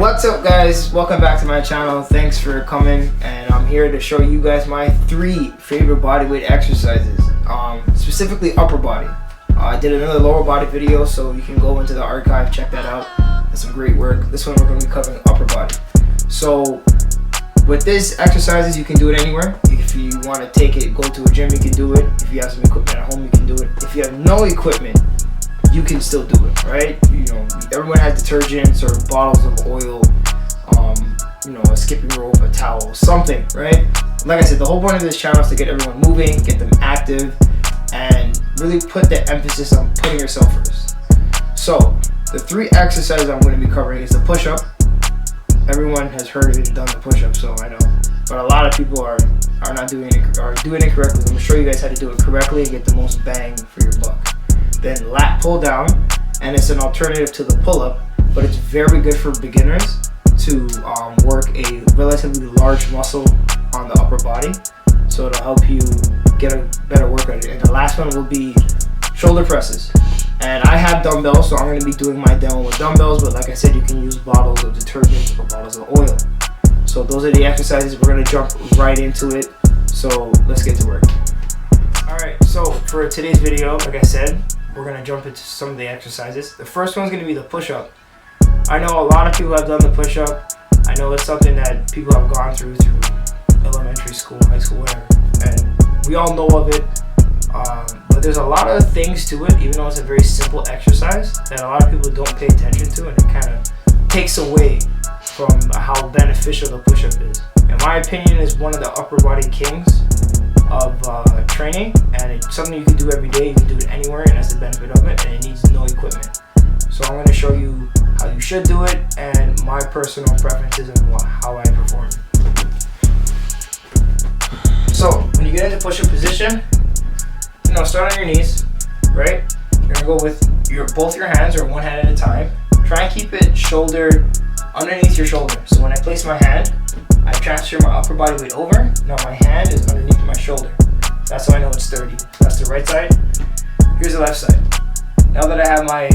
What's up guys, welcome back to my channel. Thanks for coming, and I'm here to show you guys my 3 favorite bodyweight exercises, specifically upper body. I did another lower body video, so you can go into the archive, check that out. That's some great work. This one we're going to be covering upper body. So with these exercises, you can do it anywhere. If you want to take it, go to a gym, you can do it. If you have some equipment at home, you can do it. If you have no equipment, you can still do it, right? You know, everyone has detergents or bottles of oil, you know, a skipping rope, a towel, something, right? Like I said, the whole point of this channel is to get everyone moving, get them active, and really put the emphasis on putting yourself first. So the 3 exercises I'm going to be covering is the push-up. Everyone has heard of it and done the push-up, so I know, but a lot of people are not doing it, are doing it correctly. I'm going to show you guys how to do it correctly and get the most bang for your buck. Then lat pull down, and it's an alternative to the pull-up, but it's very good for beginners to work a relatively large muscle on the upper body, so it'll help you get a better workout. And the last one will be shoulder presses, and I have dumbbells, so I'm going to be doing my demo with dumbbells, but like I said, you can use bottles of detergent or bottles of oil. So those are the exercises. We're going to jump right into it, so let's get to work. Alright, so for today's video, like I said, we're going to jump into some of the exercises. The first one's going to be the push-up. I know a lot of people have done the push-up. I know it's something that people have gone through elementary school, high school, whatever, and we all know of it. But there's a lot of things to it, even though it's a very simple exercise that a lot of people don't pay attention to, and it kind of takes away from how beneficial the push-up is. In my opinion, it's one of the upper body kings of training, and it's something you can do every day. You can do it anywhere, and that's the benefit of it, and it needs no equipment. So I'm going to show you how you should do it and my personal preferences and how I perform. So when you get into push-up position, you know, start on your knees, right? You're going to go with both your hands, or one hand at a time. Try and keep it shoulder underneath your shoulder. So when I place my hand, I transfer my upper body weight over. Now my hand is underneath my shoulder. That's how I know it's 30. That's the right side. Here's the left side. Now that I have my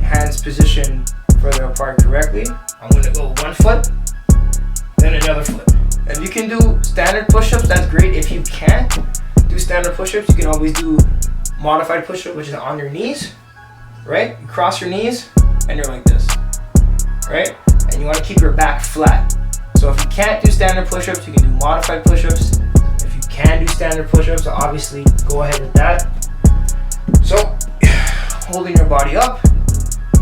hands positioned further apart correctly, I'm going to go 1 foot, then another foot. If you can do standard push-ups, that's great. If you can't do standard push-ups, you can always do modified push-up, which is on your knees, right? You cross your knees and you're like this, right? And you want to keep your back flat. So if you can't do standard push-ups, you can do modified push-ups. If you can do standard push-ups, obviously go ahead with that. So holding your body up,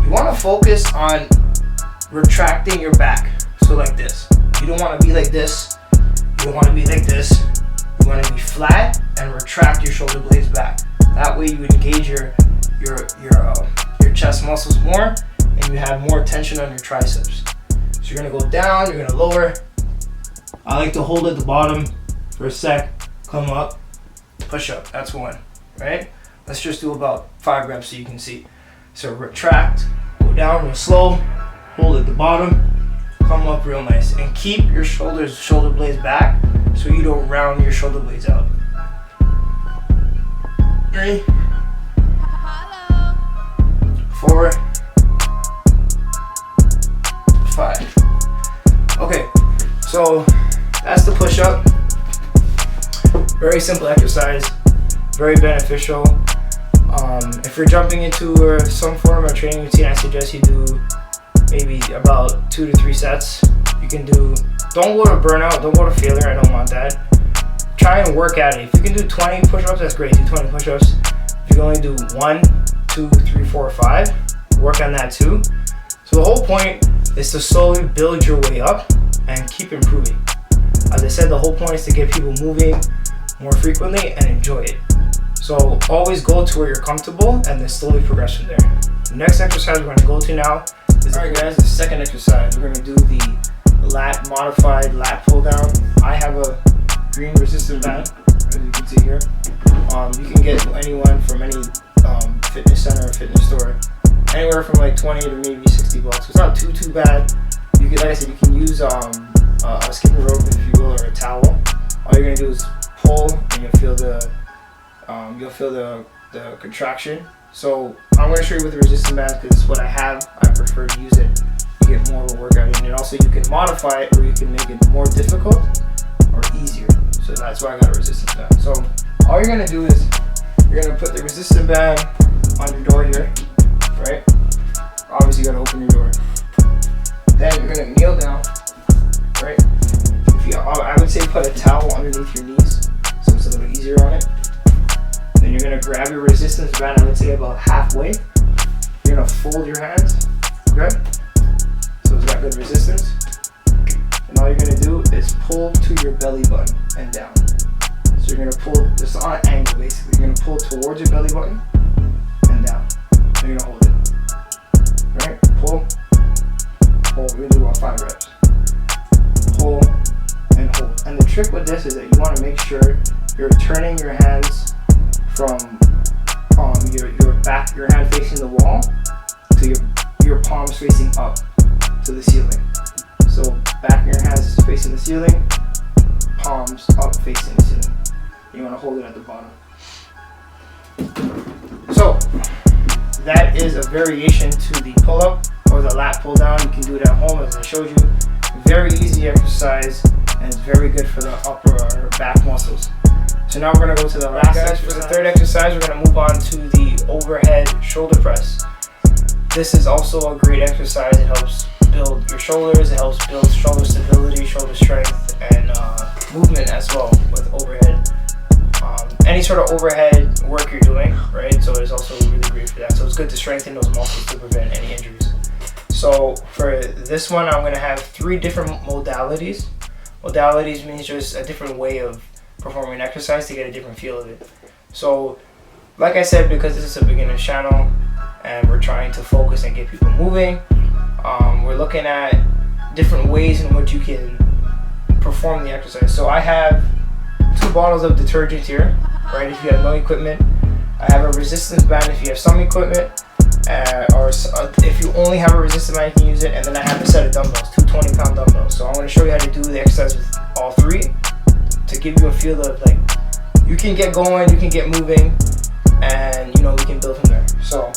you want to focus on retracting your back. So like this. You don't want to be like this. You don't want to be like this. You want to be flat and retract your shoulder blades back. That way you engage your chest muscles more, and you have more tension on your triceps. So you're going to go down, you're going to lower. I like to hold at the bottom for a sec, come up, push up. That's 1, right? Let's just do about 5 reps so you can see. So retract, go down real slow, hold at the bottom, come up real nice, and keep your shoulder blades back so you don't round your shoulder blades out. 3, 4, 5. Okay, so that's the push-up. Very simple exercise, very beneficial. If you're jumping into some form of training routine, I suggest you do maybe about 2 to 3 sets. You can do, don't go to burnout, don't go to failure, I don't want that. Try and work at it. If you can do 20 push-ups, that's great, do 20 push-ups. If you can only do 1, 2, 3, 4, 5, work on that too. So the whole point is to slowly build your way up and keep improving. As I said, the whole point is to get people moving more frequently and enjoy it. So always go to where you're comfortable and then slowly progress from there. The next exercise we're going to go to now is, alright guys, the second exercise. We're going to do the modified lat pull down. I have a green resistance band, as you can see here. You can get anyone from any fitness center or fitness store, anywhere from like 20 to maybe 60 bucks. It's not too bad. You can, like I said, you can use a skipping rope, if you will, or a towel. All you're gonna do is pull, and you'll feel the contraction. So I'm gonna show you with the resistance band because it's what I have. I prefer to use it. You get more of a workout in. And also you can modify it, or you can make it more difficult or easier. So that's why I got a resistance band. So all you're gonna do is you're gonna put the resistance band on your door here, right? Obviously you gotta open your door. Then you're gonna kneel down, right? I would say put a towel underneath your knees so it's a little easier on it. Then you're gonna grab your resistance band, I would say about halfway. You're gonna fold your hands, okay? So it's got good resistance. And all you're gonna do is pull to your belly button and down. So you're gonna pull, just on an angle basically. You're gonna pull towards your belly button and down. And you're gonna hold it. Right? Pull, hold. We're gonna do about 5 reps. Pull and hold. And the trick with this is that you wanna make sure you're turning your hands from your hand facing the wall to your palms facing up to the ceiling. So back of your hands is facing the ceiling, palms up facing the ceiling. You want to hold it at the bottom. So that is a variation to the pull-up or the lat pull-down. You can do it at home as I showed you. Very easy exercise and it's very good for the upper or back muscles. So now we're going to go to the last exercise. For the third exercise, we're going to move on to the overhead shoulder press. This is also a great exercise. It helps build your shoulders, it helps build shoulder stability, shoulder strength, and movement as well with overhead. Any sort of overhead work you're doing, right? So it's also really great for that. So it's good to strengthen those muscles to prevent any injuries. So for this one, I'm going to have 3 different modalities. Modalities means just a different way of performing an exercise to get a different feel of it. So like I said, because this is a beginner channel and we're trying to focus and get people moving, we're looking at different ways in which you can perform the exercise. So I have 2 bottles of detergent here, right? If you have no equipment, I have a resistance band if you have some equipment, or if you only have a resistance band, you can use it. And then I have a set of dumbbells, 2 20-pound dumbbells. So I'm going to show you how to do the exercise with all 3 to give you a feel of like you can get going, you can get moving, and we can build from there. So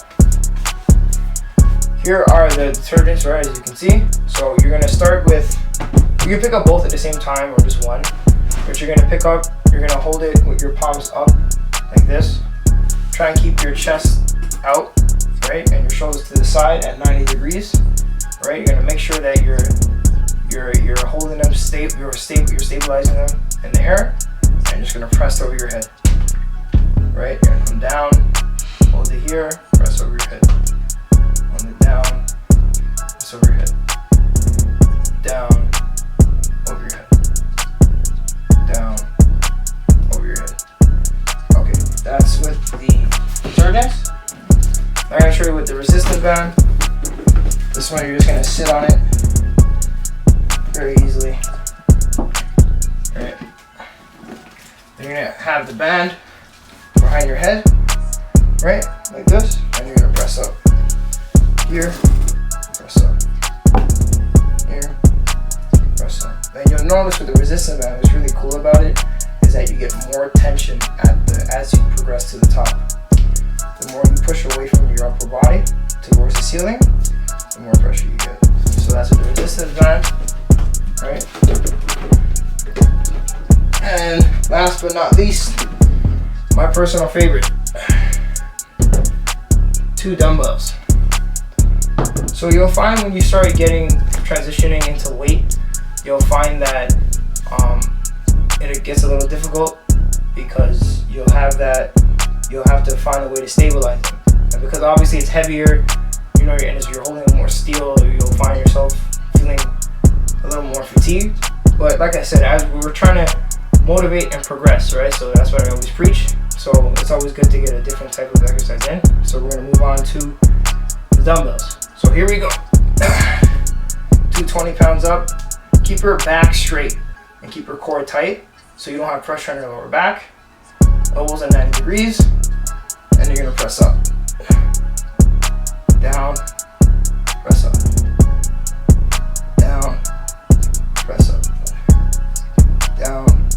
here are the detergents, right, as you can see. So you're going to start with, you can pick up both at the same time or just one. But you're going to pick up, you're going to hold it with your palms up like this. Try and keep your chest out, right, and your shoulders to the side at 90 degrees, right? You're going to make sure that you're holding them stable, you're stabilizing them in the air, and you're just going to press over your head, right? You're going to come down, hold it here, press over your head. Hold it down, press over your head. Down, over your head. Down, over your head. Okay, that's with the detergents. I'm going to show you with the resistance band. This one you're just going to sit on it very easily. Alright. Then you're going to have the band behind your head, right, like this, and you're going to press up. Here, press up. Here, press up. And you'll notice with the resistance band, what's really cool about it is that you get more tension as you progress to the top. The more you push away from your upper body towards the ceiling, the more pressure you get. So that's with the resistance band, right? And last but not least, my personal favorite, 2 dumbbells. So you'll find when you start transitioning into weight, you'll find that it gets a little difficult because you'll have to find a way to stabilize it. And because obviously it's heavier, and as you're holding more steel, you'll find yourself feeling a little more fatigued. But like I said, as we're trying to motivate and progress, right? So that's what I always preach. So it's always good to get a different type of exercise in. So we're gonna move on to the dumbbells. So here we go. 2 20 pounds up. Keep your back straight and keep your core tight so you don't have pressure on your lower back. Elbows at 90 degrees, and you're gonna press up. Down, press up. Down, press up. Down,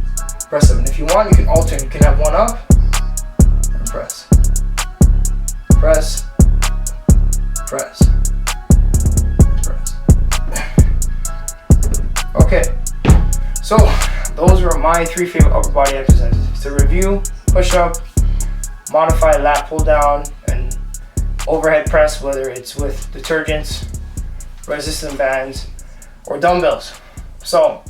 press up. And if you want, you can alternate. You can have one up and press. Press, press, press. Okay, so those were my 3 favorite upper body exercises. To review: push-up, modified lat pull down, and overhead press, whether it's with detergents, resistance bands, or dumbbells. So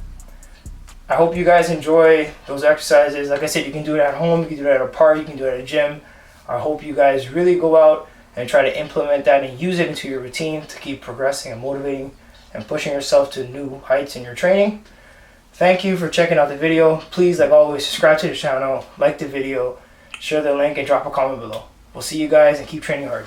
I hope you guys enjoy those exercises. Like I said, you can do it at home, you can do it at a park, you can do it at a gym. I hope you guys really go out and try to implement that and use it into your routine to keep progressing and motivating and pushing yourself to new heights in your training. Thank you for checking out the video. Please, like always, subscribe to the channel, like the video, share the link, and drop a comment below. We'll see you guys, and keep training hard.